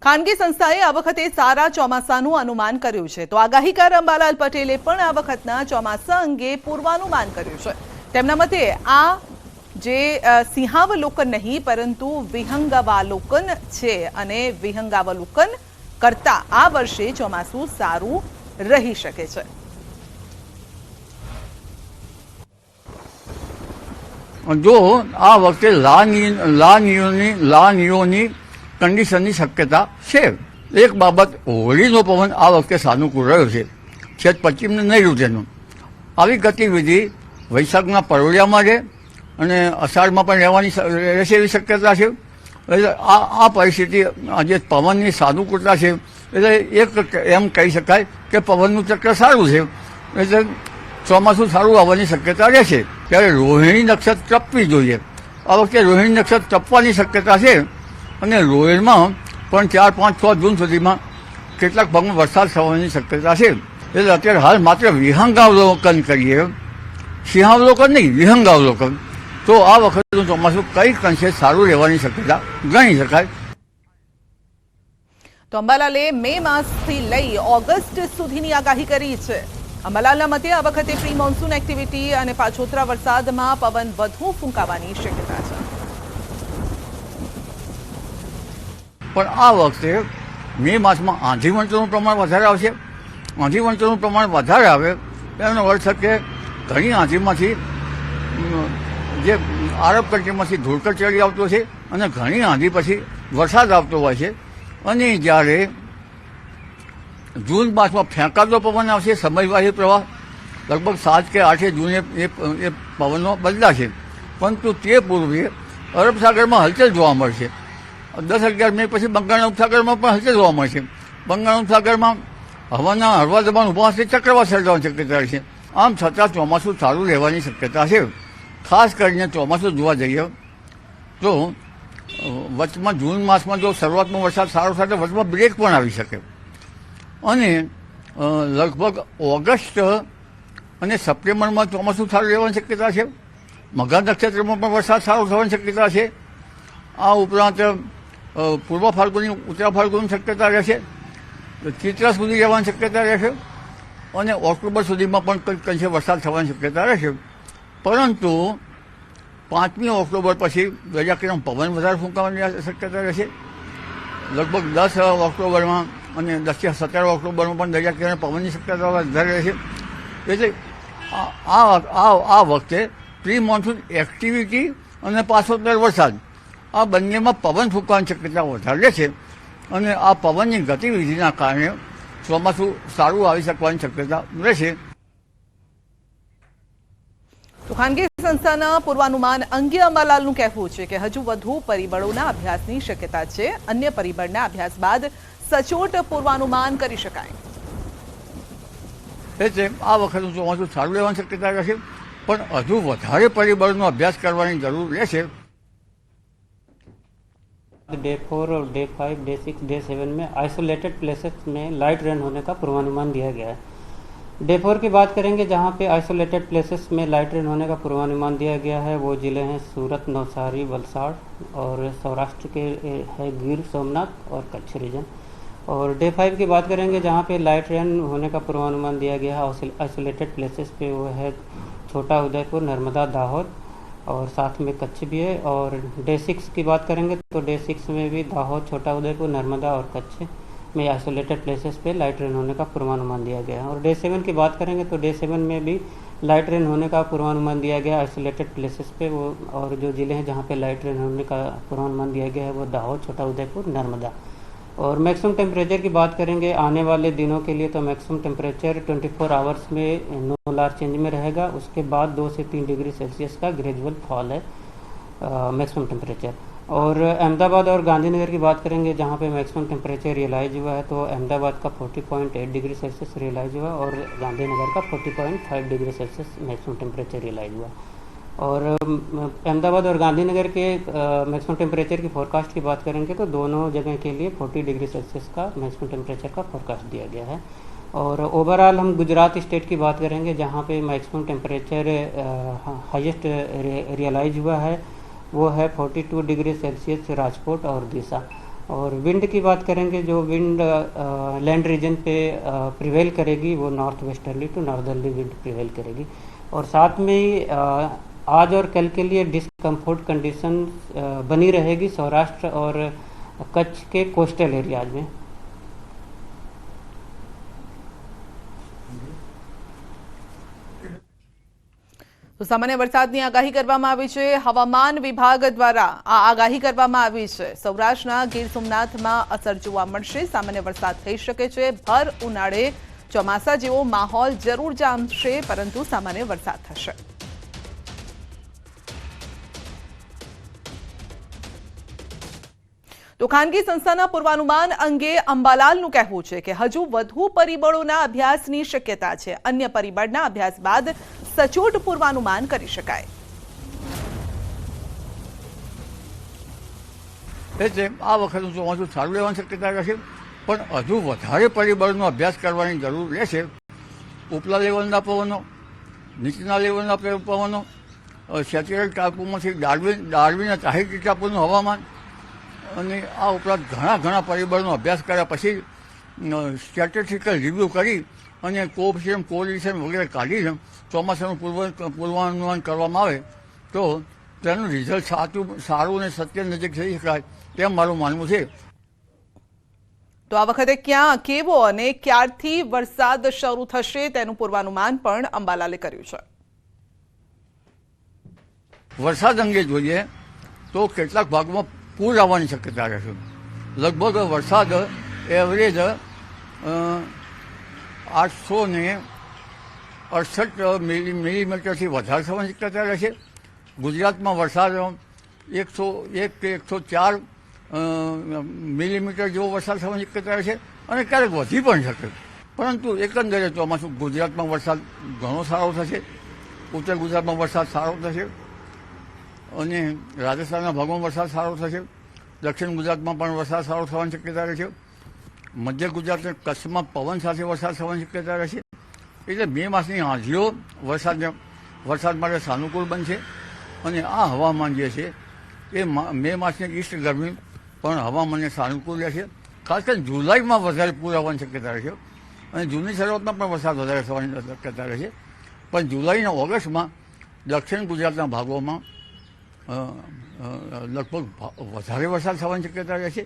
ખાનગી સંસ્થાએ આ વખતે સારા ચોમાસાનું અનુમાન કર્યું છે તો આગાહીકાર અંબાલાલ પટેલે પણ આ વખતના ચોમાસા અંગે પૂર્વાનુમાન કર્યું છે। તેમના મતે આ જે સિંહાવલોકન નહીં પરંતુ વિહંગાવલોકન છે અને વિહંગાવલોકન કરતા આ વર્ષે ચોમાસું સારું રહી શકે છે। જો આ વખતે લાનિયોની કંડિશનની શક્યતા છે। એક બાબત હોળીનો પવન આ વખતે સાનુકૂળ રહ્યો છે, છેદ પશ્ચિમને નહીં રૂટેનો। આવી ગતિવિધિ વૈશાખના પરોળિયામાં રહે અને અષાઢમાં પણ રહેશે એવી શક્યતા છે। એટલે આ પરિસ્થિતિ આજે પવનની સાનુકૂળતા છે, એટલે એક એમ કહી શકાય કે પવનનું ચક્ર સારું છે, એટલે ચોમાસું સારું આવવાની શક્યતા રહેશે। ત્યારે રોહિણી નક્ષત્ર ટપવી જોઈએ। આ વખતે રોહિણી નક્ષત્ર ટપવાની શક્યતા છે અને રોહિણીમાં પણ 4, 5, 6 જૂન સુધીમાં કેટલાક ભાગમાં વરસાદ થવાની શક્યતા છે। એટલે અત્યારે હાલ માત્ર વિહંગાવલોકન કરીએ, સિંહાવલોકન નહીં, વિહંગાવલોકન, તો આ વખતનું ચોમાસું કંઈક અંશે સારું રહેવાની શક્યતા ગણી શકાય। તો અંબાલાલે મે માસથી લઈ ઓગસ્ટ સુધીની આગાહી કરી છે। અંબાલાલના મતે આ વખતે પ્રી મોન્સૂન એક્ટિવિટી અને પાછોતરા વરસાદમાં પવન વધુ ફૂંકાવાની શક્યતા છે। પણ આ વખતે મે માસમાં આંધી વંટોનું પ્રમાણ વધારે આવશે। આંધી વંટોનું પ્રમાણ વધારે આવે એનો અર્થ છે કે ઘણી આંધીમાંથી જે આરબ કન્ટ્રીમાંથી ધૂળકટ ચડી આવતો છે અને ઘણી આંધી પછી વરસાદ આવતો હોય છે। અને જ્યારે જૂન માસમાં ફેંકાતો પવન આવશે, સમયવાહી પ્રવાહ લગભગ 7 કે 8 જૂને એ પવનો બદલાશે, પરંતુ તે પૂર્વે અરબ સાગરમાં હલચલ જોવા મળશે। 10-11 મિનિટ પછી બંગાળના ઉપસાગરમાં પણ હલચલ જોવા મળશે। બંગાળના ઉપસાગરમાં હવાના હળવા દબાણ ઊભા હશે, ચક્રવાત સર્જાવાની શક્યતા છે। આમ છતાં ચોમાસું સારું રહેવાની શક્યતા છે। ખાસ કરીને ચોમાસું જોવા જઈએ તો વચમાં જૂન માસમાં જો શરૂઆતમાં વરસાદ સારો થાય તો વચમાં બ્રેક પણ આવી શકે અને લગભગ ઓગસ્ટ અને સપ્ટેમ્બરમાં ચોમાસું સારું રહેવાની શક્યતા છે। મઘા નક્ષત્રમાં પણ વરસાદ સારો થવાની શક્યતા છે। આ ઉપરાંત પૂર્વ ફાલ્ગુની, ઉત્તરા ફાલ્ગુની શક્યતા રહેશે, ચિત્રા સુધી રહેવાની શક્યતા રહેશે અને ઓક્ટોબર સુધીમાં પણ કંઈ વરસાદ થવાની શક્યતા રહેશે। પરંતુ 5મી ઓક્ટોબર પછી દરિયાકિનારામાં પવન વધારે ફૂંકાવાની શક્યતા રહેશે। લગભગ 10 ઓક્ટોબરમાં અને 10 થી 17 ઓક્ટોબરમાં પણ દરિયાકિનારે પવનની શક્યતા વધારે રહેશે। એટલે આ વખતે પ્રી મોન્સૂન એક્ટિવિટી અને પાછોતર વરસાદ આ બંનેમાં પવન ફૂંકવાની શક્યતા વધારે રહેશે અને આ પવનની ગતિવિધિના કારણે ચોમાસું સારું આવી શકવાની શક્યતા રહેશે। તો ખાનગી સંસ્થાના પૂર્વાનુમાન અંગે અંબાલાલનું કહેવું છે કે હજુ વધુ પરિબળોના અભ્યાસની શક્યતા છે। અન્ય પરિબળના અભ્યાસ બાદ સચોટ પૂર્વાનુમાન કરી શકાય। એટલે આ વખતનું ચોમાસું સારું રહેવાની શક્યતા રહેશે, પણ હજુ વધારે પરિબળનો અભ્યાસ કરવાની જરૂર રહેશે। डे 4 और डे 5, डे 6, डे 7 में आइसोलेटेड प्लेसेस में लाइट रेन होने का पूर्वानुमान दिया गया है। डे 4 की बात करेंगे जहां पे आइसोलेटेड प्लेसेस में लाइट रेन होने का पूर्वानुमान दिया गया है, वो ज़िले हैं सूरत, नवसारी, वलसाड़ और सौराष्ट्र के है गिर सोमनाथ और कच्छ रीजन। और डे 5 की बात करेंगे जहां पे लाइट रेन होने का पूर्वानुमान दिया गया है आइसोलेटेड प्लेसेस पे, वो है छोटा उदयपुर, नर्मदा, दाहोद और साथ में कच्छ भी है। और डे 6 की बात करेंगे तो डे 6 में भी दाहोद, छोटा उदयपुर, नर्मदा और कच्छ में आइसोलेटेड प्लेसेस पे लाइट रेन होने का पूर्वानुमान दिया गया है। और डे 7 की बात करेंगे तो डे 7 में भी लाइट रेन होने का पूर्वानुमान दिया गया आइसोलेटेड प्लेसेस पे, वो और जो ज़िले हैं जहाँ पे लाइट रेन होने का पूर्वानुमान दिया गया है वो दाहोद, छोटा उदयपुर, नर्मदा। और मैक्सिमम टेम्परेचर की बात करेंगे आने वाले दिनों के लिए तो मैक्सिमम टेम्परेचर 24 आवर्स में नो लार्ज चेंज में रहेगा। उसके बाद 2 से 3 डिग्री सेल्सियस का ग्रेजुअल फॉल है मैक्सिमम टेम्परेचर। और अहमदाबाद और गांधीनगर की बात करेंगे जहाँ पे मैक्सिमम टेम्परेचर रियलाइज हुआ है तो अहमदाबाद का 40.8 डिग्री सेल्सियस रियलाइज हुआ और गांधीनगर का 40.5 degree Celsius maximum temperature realize हुआ। और अहमदाबाद और गांधीनगर के मैक्सिमम टेम्परेचर की फोरकास्ट की बात करेंगे तो दोनों जगह के लिए 40 डिग्री सेल्सियस का मैक्सिमम टेम्परेचर का फोरकास्ट दिया गया है। और ओवरऑल हम गुजरात स्टेट की बात करेंगे जहाँ पे मैक्सिमम टेम्परेचर हाईएस्ट रियलाइज हुआ है वो है 42 डिग्री सेल्सियस राजकोट और दिशा। और विंड की बात करेंगे, जो विंड लैंड रीजन पे प्रिवेल करेगी वो north westerly to northerly wind prevail करेगी। और साथ में ही आज और कल के लिए डिस्कम्फर्ट कंडीशन बनी रहेगी सौराष्ट्र और कच्छ के कोस्टल एरियाज में। તો સામાન્ય વરસાદની આગાહી કરવામાં આવી છે। હવામાન વિભાગ દ્વારા આ આગાહી કરવામાં આવી છે। સૌરાષ્ટ્રના ગીર સોમનાથમાં અસર જોવા મળશે। સામાન્ય વરસાદ થઈ શકે છે। ભર ઉનાળે ચોમાસા જેવો માહોલ જરૂર જામશે, પરંતુ સામાન્ય વરસાદ થશે। તો ખાનગી સંસ્થાના પૂર્વાનુમાન અંગે અંબાલાલનું કહેવું છે કે હજુ વધુ પરિબળોના અભ્યાસની શક્યતા છે। અન્ય પરિબળના અભ્યાસ બાદ સચોટ પૂર્વાનુમાન કરી શકાય। એટલે આ વખતનું ચોમાસું સારું રહેવાની શક્યતા રહેશે, પણ હજુ વધારે પરિબળનો અભ્યાસ કરવાની જરૂર રહેશે। ઉપલા લેવલના પવનો, નીચના લેવલના પવનો, સેટેલાઇટ ટાપુમાંથી ડાર્વિન તાહિતી ટાપુનું હવામાન અને આ ઉપરાંત ઘણા પરિબળનો અભ્યાસ કર્યા પછી સ્ટેટિસ્ટિકલ રિવ્યૂ કરી અને કોઓપરેશન કોરિલેશન વગેરે કાઢીને ચોમાસાનું પૂર્વાનુમાન કરવામાં આવે તો તેનું રિઝલ્ટ સારું અને સત્ય નજીક થઈ શકાય તેમ મારું માનવું છે। તો આ વખતે ક્યાં, કેવો અને ક્યારથી વરસાદ શરૂ થશે તેનું પૂર્વાનુમાન પણ અંબાલાલે કર્યું છે। વરસાદ અંગે જોઈએ તો કેટલાક ભાગમાં પૂર આવવાની શક્યતા રહેશે। લગભગ વરસાદ એવરેજ 868 મિલીમીટરથી વધારે થવાની શક્યતા રહેશે। ગુજરાતમાં વરસાદ 101 કે 104 મિલીમીટર જેવો વરસાદ થવાની શક્યતા રહેશે અને ક્યારેક વધી પણ શકે। પરંતુ એકંદરે ચોમાસું ગુજરાતમાં વરસાદ ઘણો સારો થશે, ઉત્તર ગુજરાતમાં વરસાદ સારો થશે અને રાજસ્થાનના ભાગમાં વરસાદ સારો થશે। દક્ષિણ ગુજરાતમાં પણ વરસાદ સારો થવાની શક્યતા રહેશે। મધ્ય ગુજરાત અને કચ્છમાં પવન સાથે વરસાદ થવાની શક્યતા રહેશે। એટલે મે માસની આંધીઓ વરસાદ માટે સાનુકૂળ બનશે અને આ હવામાન જે છે એ મે માસની ઈસ્ટ ગરમી પણ હવામાનને સાનુકૂળ રહેશે। ખાસ કરીને જુલાઈમાં વધારે પૂર આવવાની શક્યતા રહેશે અને જૂનની શરૂઆતમાં પણ વરસાદ વધારે થવાની શક્યતા રહેશે। પણ જુલાઈના ઓગસ્ટમાં દક્ષિણ ગુજરાતના ભાગોમાં લગભગ વધારે વરસાદ થવાની શક્યતા રહેશે।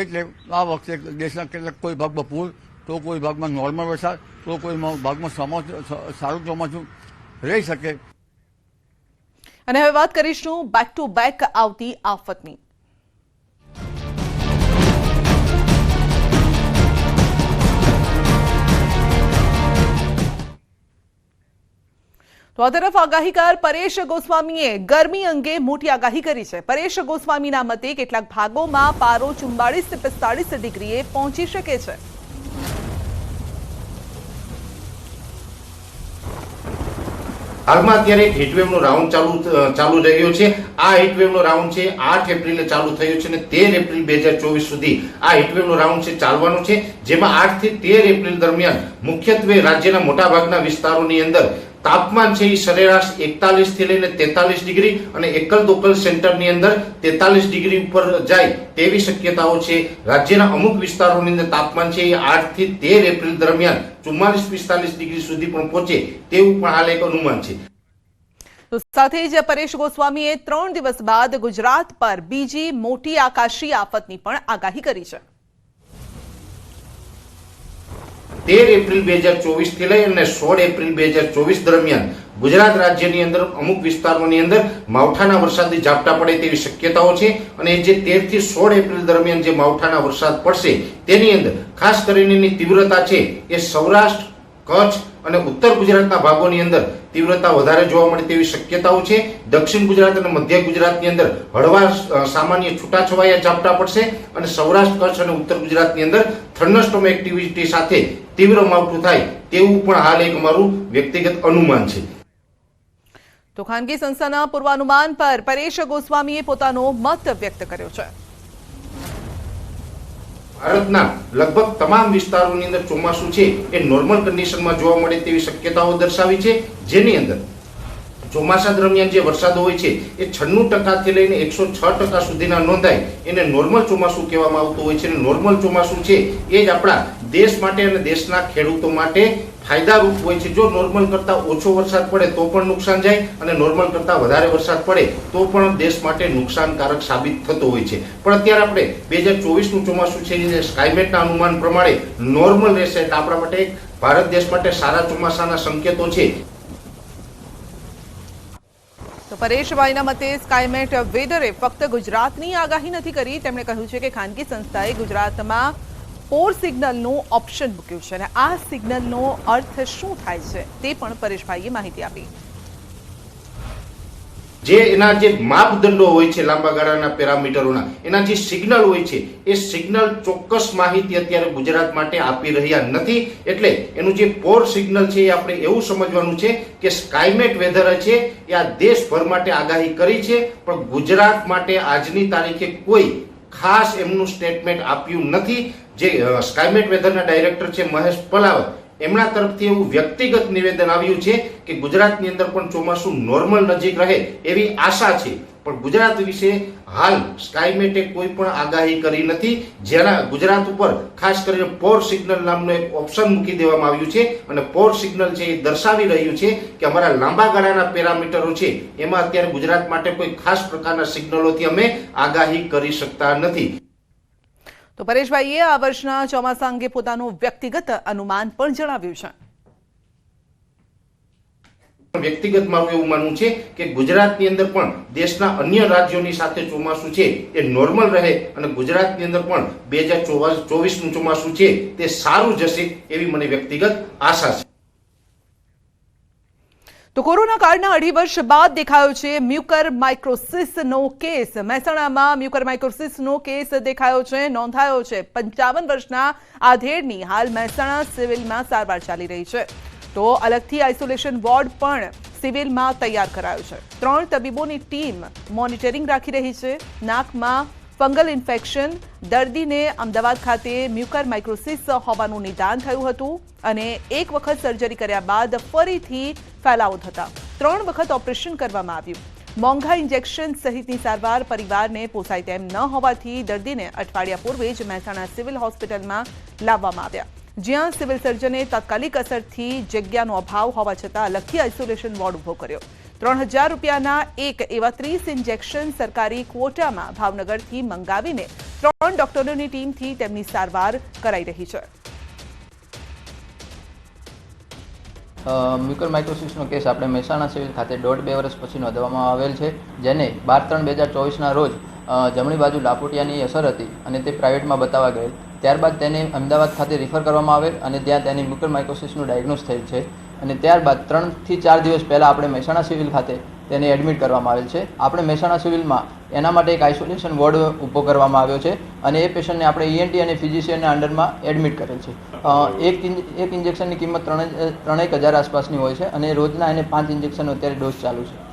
એટલે આ વખતે દેશના કેટલાક કોઈ ભાગમાં પૂર, તો કોઈ ભાગમાં નોર્મલ વરસાદ, તો કોઈ ભાગમાં સારું ચોમાસું રહી શકે। અને હવે વાત કરીશું બેક ટુ બેક આવતી આફતની। તો આ તરફ આગાહીકાર પરેશ ગોસ્વામીએ ગરમી અંગે મોટી આગાહી કરી છે। પરેશ ગોસ્વામીના મતે કેટલાક ભાગોમાં પારો 44 થી 45 ડિગ્રીએ પહોંચી શકે છે। હાલમાં અત્યારે એક હીટવેવનો રાઉન્ડ ચાલુ રહ્યો છે। આ હીટવેવનો રાઉન્ડ છે 8 એપ્રિલે ચાલુ થયો છે અને 13 એપ્રિલ 2024 સુધી આ હીટવેવનો રાઉન્ડ છે ચાલવાનો છે, જેમાં 8 થી 13 એપ્રિલ દરમિયાન મુખ્યત્વે રાજ્યના મોટાભાગના વિસ્તારોની અંદર તાપમાન છે એ સરેરાશ 41 થી લઈને 43 ડિગ્રી અને એકલ દોકલ સેન્ટરની અંદર 43 ડિગ્રી ઉપર જાય તેવી શક્યતાઓ છે। રાજ્યના અમુક વિસ્તારોની અંદર તાપમાન છે એ 8 થી 13 એપ્રિલ દરમિયાન 44-45 ડિગ્રી સુધી પણ પહોંચે તેવું પણ હાલ એક અનુમાન છે। તો સાથે જ પરેશ ગોસ્વામીએ 3 દિવસ બાદ ગુજરાત પર બીજી મોટી આકાશી આફતની પણ આગાહી કરી છે। 13 એપ્રિલ 2024 થી લઈ અને 16 એપ્રિલ 2024 દરમિયાન ગુજરાત રાજ્યની અંદર અમુક વિસ્તારોની અંદર માવઠાના વરસાદની ઝાપટા પડે તેવી શક્યતાઓ છે અને જે 13 થી 16 એપ્રિલ દરમિયાન જે માવઠાના વરસાદ પડશે તેની અંદર ખાસ કરીને એની તીવ્રતા છે એ સૌરાષ્ટ્ર, કચ્છ અને ઉત્તર ગુજરાતના ભાગોની અંદર તીવ્રતા વધારે જોવા મળે તેવી શક્યતાઓ છે। દક્ષિણ ગુજરાત અને મધ્ય ગુજરાતની અંદર હળવા સામાન્ય છૂટાછવાયા ઝાપટા પડશે અને સૌરાષ્ટ્ર, કચ્છ અને ઉત્તર ગુજરાતની અંદર થંડરસ્ટોર્મ એક્ટિવિટી સાથે તીવ્ર માવઠું થાય તેવું પણ હાલ એક અમારું વ્યક્તિગત અનુમાન છે। તો ખાનગી સંસ્થાના પૂર્વાનુમાન પર પરેશ ગોસ્વામીએ પોતાનો મત વ્યક્ત કર્યો છે। ભારતના લગભગ તમામ વિસ્તારોની અંદર ચોમાસું છે એ નોર્મલ કન્ડિશનમાં જોવા મળે તેવી શક્યતાઓ દર્શાવી છે, જેની અંદર ચોમાસા દરમિયાન જે વરસાદ હોય છે એ 96% થી લઈને 106% સુધીના નોંધાય એને નોર્મલ ચોમાસું કહેવામાં આવતું હોય છે. અને નોર્મલ ચોમાસું છે એ જ આપણા દેશ માટે અને દેશના ખેડૂતો માટે ફાયદારૂપ હોય છે. જો નોર્મલ કરતાં ઓછો વરસાદ પડે તો પણ નુકસાન જાય અને નોર્મલ કરતાં વધારે વરસાદ પડે તો પણ દેશ માટે નુકસાનકારક સાબિત થતો હોય છે. પણ અત્યારે આપણે 2024નું ચોમાસું છે જે સ્કાયમેટના અનુમાન પ્રમાણે નોર્મલ રહેશે એટલે આપણા માટે ભારત દેશ માટે સારા ચોમાસાના સંકેતો છે. તો પરેશભાઈના મતે સ્કાયમેટ વેધરે ફક્ત ગુજરાતની આગાહી નથી કરી. તેમણે કહ્યું છે કે ખાનગી સંસ્થાએ ગુજરાતમાં પોર સિગ્નલનું ઓપ્શન મૂક્યું છે અને આ સિગ્નલનો અર્થ શું થાય છે તે પણ પરેશભાઈએ માહિતી આપી. જે એના જે માપદંડો હોય છે લાંબા ગાળાના પેરામીટરોના એના જે સિગ્નલ હોય છે એ સિગ્નલ ચોક્કસ માહિતી અત્યારે ગુજરાત માટે આપી રહ્યા નથી. એટલે એનું જે પોર સિગ્નલ છે એ આપણે એવું સમજવાનું છે કે સ્કાયમેટ વેધર છે એ આ દેશભર માટે આગાહી કરી છે પણ ગુજરાત માટે આજની તારીખે કોઈ ખાસ એમનું સ્ટેટમેન્ટ આપ્યું નથી. જે સ્કાયમેટ વેધરના ડાયરેક્ટર છે મહેશ પલાવત એમના તરફથી એવું વ્યક્તિગત નિવેદન આવ્યું છે કે ગુજરાતની અંદર પણ ચોમાસું નોર્મલ નજીક રહે એવી આશા છે. પણ ગુજરાત વિશે હાલ સ્કાયમેટે કોઈ પણ આગાહી કરી નથી. જેના ગુજરાત ઉપર ખાસ કરીને પોર સિગ્નલ નામનું એક ઓપ્શન મૂકી દેવામાં આવ્યું છે અને પોર સિગ્નલ છે એ દર્શાવી રહ્યું છે કે અમારા લાંબા ગાળાના પેરામીટરો છે એમાં અત્યારે ગુજરાત માટે કોઈ ખાસ પ્રકારના સિગ્નલોથી અમે આગાહી કરી શકતા નથી. તો પરેશભાઈએ આ વર્ષના ચોમાસા અંગે પોતાનું વ્યક્તિગત અનુમાન પણ જણાવ્યું છે. વ્યક્તિગત મારું એવું માનવું છે કે ગુજરાતની અંદર પણ દેશના અન્ય રાજ્યોની સાથે ચોમાસું છે એ નોર્મલ રહે અને ગુજરાતની અંદર પણ 2024નું ચોમાસું છે તે સારું જશે એવી મને વ્યક્તિગત આશા છે. તો કોરોના કાળના 2.5 વર્ષ બાદ દેખાયો છે મ્યુકર માઇક્રોસિસનો કેસ. મહેસાણામાં મ્યુકર માઇક્રોસિસનો કેસ દેખાયો છે, નોંધાયો છે. 55 વર્ષના આધેડની હાલ મહેસાણા સિવિલમાં સારવાર ચાલી રહી છે. તો અલગથી આઇસોલેશન વોર્ડ પણ સિવિલમાં તૈયાર કરાયો છે. 3 તબીબોની ટીમ મોનિટરિંગ રાખી રહી છે. નાકમાં ફંગલ ઇન્ફેક્શન, દર્દીને અમદાવાદ ખાતે મ્યુકર માઇક્રોસિસ હોવાનું નિદાન થયું હતું અને એક વખત સર્જરી કર્યા બાદ ફરીથી ફેલાવો થતા 3 વખત ઓપરેશન કરવામાં આવ્યું. મોંઘા ઇન્જેક્શન સહિતની સારવાર પરિવારને પોસાય તેમ ન હોવાથી દર્દીને અઠવાડિયા પૂર્વે જ મહેસાણા સિવિલ હોસ્પિટલમાં લાવવામાં આવ્યા, જ્યાં સિવિલ સર્જને તાત્કાલિક અસરથી જગ્યાનો અભાવ હોવા છતાં અલગથી આઇસોલેશન વોર્ડ ઉભો કર્યો. 3000 રૂપિયાના એક એવા 30 ઇન્જેક્શન સરકારી ક્વોટામાં ભાવનગરથી મંગાવીને 3 ડોક્ટરોની ટીમથી તેમની સારવાર કરાઈ રહી છે. મ્યુકર માઇક્રોસિસનો કેસ આપણે મહેસાણા સિવિલ ખાતે 1.5-2 વર્ષ પછી નોંધવામાં આવેલ છે, જેને 12/3/2024ના રોજ જમણી બાજુ લાપોટિયાની અસર હતી અને તે પ્રાઇવેટમાં બતાવવા ગયેલ. ત્યારબાદ તેને અમદાવાદ ખાતે રિફર કરવામાં આવેલ અને ત્યાં તેની મ્યુકર માઇક્રોસિસનું ડાયગ્નોસ થયેલ છે અને ત્યારબાદ 3 થી 4 દિવસ પહેલાં આપણે મહેસાણા સિવિલ ખાતે તેને એડમિટ કરવામાં આવેલ છે. આપણે મહેસાણા સિવિલમાં એના માટે એક આઇસોલેશન વોર્ડ ઊભો કરવામાં આવ્યો છે અને એ પેશન્ટને આપણે ENT અને ફિઝિશિયનના અંડરમાં એડમિટ કરેલ છે. એક ઇન્જેક્શનની કિંમત 3,000 આસપાસની હોય છે અને રોજના એને 5 ઇન્જેક્શનનો અત્યારે ડોઝ ચાલુ છે.